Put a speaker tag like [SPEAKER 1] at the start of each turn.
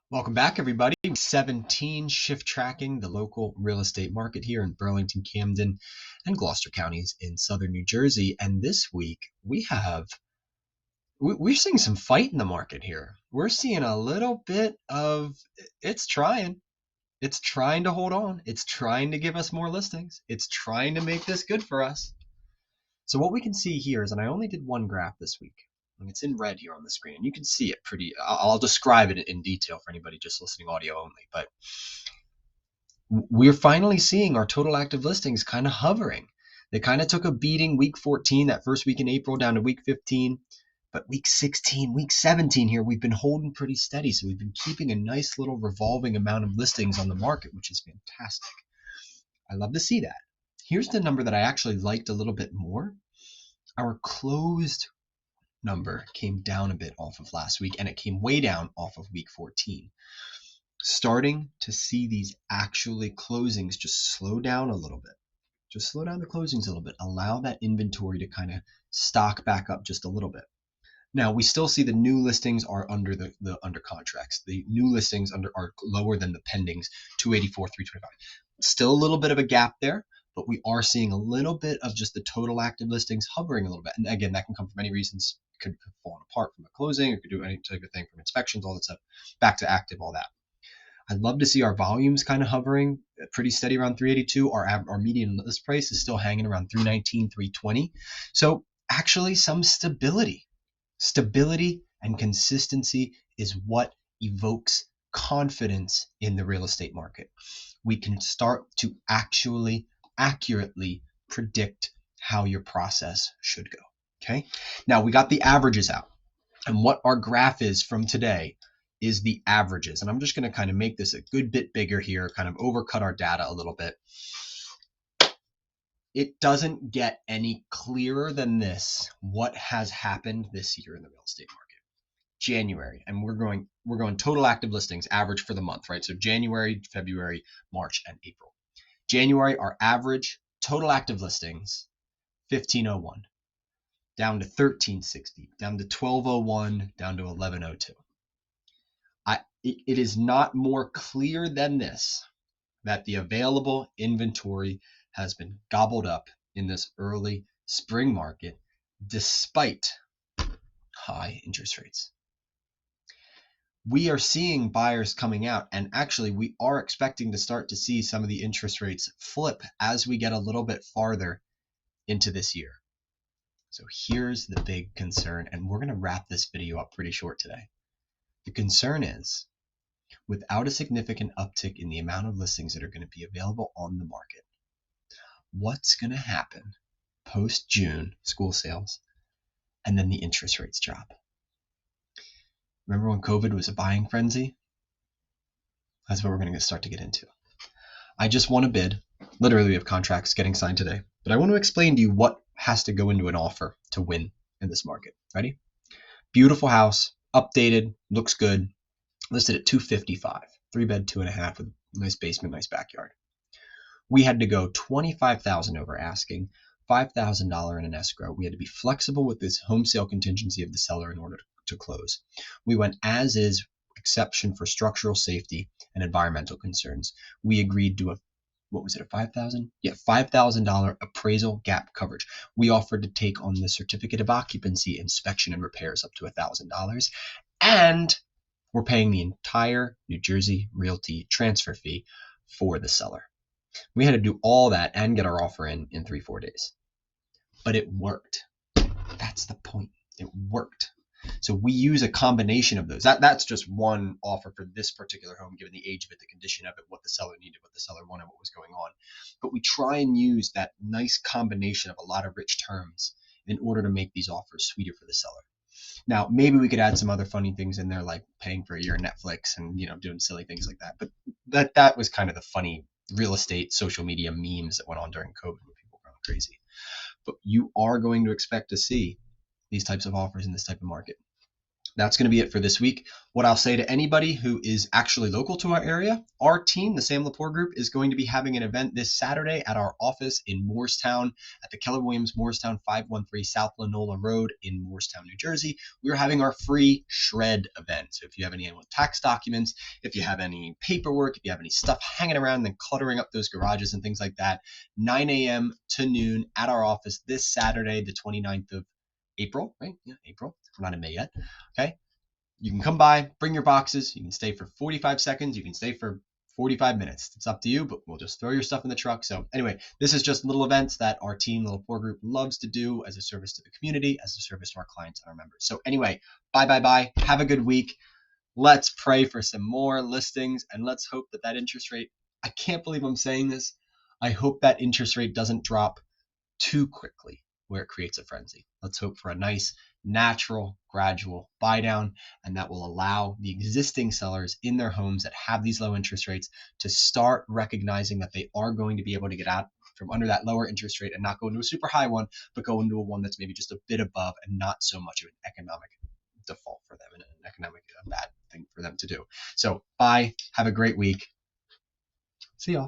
[SPEAKER 1] Welcome back, everybody. 17 shift tracking the local real estate market here in Burlington, Camden, and Gloucester counties in southern New Jersey. And this week we're seeing some fight in the market here. We're seeing a little bit of it's trying. It's trying to hold on. It's trying to give us more listings. It's trying to make this good for us. So what we can see here is, and I only did one graph this week, and it's in red here on the screen, and you can see it pretty. I'll describe it in detail for anybody just listening audio only, but we're finally seeing our total active listings kind of hovering. They kind of took a beating week 14, that first week in April, down to week 15. But week 16, week 17 here, we've been holding pretty steady. So we've been keeping a nice little revolving amount of listings on the market, which is fantastic. I love to see that. Here's the number that I actually liked a little bit more. Our closed number came down a bit off of last week, and it came way down off of week 14. Starting to see these actually closings just slow down a little bit. Just slow down the closings a little bit. Allow that inventory to kind of stock back up just a little bit. Now, we still see the new listings are under the under contracts. The new listings are lower than the pendings, 284, 325. Still a little bit of a gap there, but we are seeing a little bit of just the total active listings hovering a little bit. And again, that can come from many reasons. It could have fallen apart from a closing. It could do any type of thing from inspections, all that stuff, back to active, all that. I'd love to see our volumes kind of hovering pretty steady around 382. Our median list price is still hanging around 319, 320. So actually some stability. Stability and consistency is what evokes confidence in the real estate market. We can start to actually accurately predict how your process should go. Okay. Now we got the averages out, and what our graph is from today is the averages. And I'm just going to kind of make this a good bit bigger here, kind of overcut our data a little bit. It doesn't get any clearer than this what has happened this year in the real estate market. January, and we're going total active listings average for the month, right? So January, February, March, and April. January, our average total active listings, 1501, down to 1360, down to 1201, down to 1102. It is not more clear than this that the available inventory has been gobbled up in this early spring market despite high interest rates. We are seeing buyers coming out, and actually we are expecting to start to see some of the interest rates flip as we get a little bit farther into this year. So here's the big concern, and we're going to wrap this video up pretty short today. The concern is, without a significant uptick in the amount of listings that are going to be available on the market, what's going to happen post-June school sales and then the interest rates drop? Remember when COVID was a buying frenzy? That's what we're going to start to get into. I just want to bid. Literally, we have contracts getting signed today. But I want to explain to you what has to go into an offer to win in this market. Ready? Beautiful house, updated, looks good, listed at $255, 3-bed, 2.5 with nice basement, nice backyard. We had to go $25,000 over asking, $5,000 in an escrow. We had to be flexible with this home sale contingency of the seller in order to close. We went as is, exception for structural safety and environmental concerns. We agreed to a $5,000? Yeah, $5,000 appraisal gap coverage. We offered to take on the certificate of occupancy inspection and repairs up to $1,000, and we're paying the entire New Jersey Realty transfer fee for the seller. We had to do all that and get our offer in 3-4 days. But it worked. That's the point. It worked. So we use a combination of those. That's just one offer for this particular home, given the age of it, the condition of it, what the seller needed, what the seller wanted, what was going on. But we try and use that nice combination of a lot of rich terms in order to make these offers sweeter for the seller. Now, maybe we could add some other funny things in there, like paying for a year of Netflix and doing silly things like that. But that was kind of the funny real estate social media memes that went on during COVID when people were going crazy. But you are going to expect to see these types of offers in this type of market. That's going to be it for this week. What I'll say to anybody who is actually local to our area, our team, the Sam Lepore Group, is going to be having an event this Saturday at our office in Morristown at the Keller Williams Morristown 513 South Lanola Road in Morristown, New Jersey. We're having our free shred event. So if you have any tax documents, if you have any paperwork, if you have any stuff hanging around and cluttering up those garages and things like that, 9 a.m. to noon at our office this Saturday, the 29th of April, right? Yeah, April. We're not in May yet. Okay. You can come by, bring your boxes. You can stay for 45 seconds. You can stay for 45 minutes. It's up to you, but we'll just throw your stuff in the truck. So anyway, this is just little events that our team, the Lepore Group, loves to do as a service to the community, as a service to our clients and our members. So anyway, bye. Have a good week. Let's pray for some more listings, and let's hope that that interest rate, I can't believe I'm saying this. I hope that interest rate doesn't drop too quickly where it creates a frenzy. Let's hope for a nice, natural, gradual buy down, and that will allow the existing sellers in their homes that have these low interest rates to start recognizing that they are going to be able to get out from under that lower interest rate and not go into a super high one, but go into a one that's maybe just a bit above and not so much of an economic default for them and an economic bad thing for them to do. So bye. Have a great week. See y'all.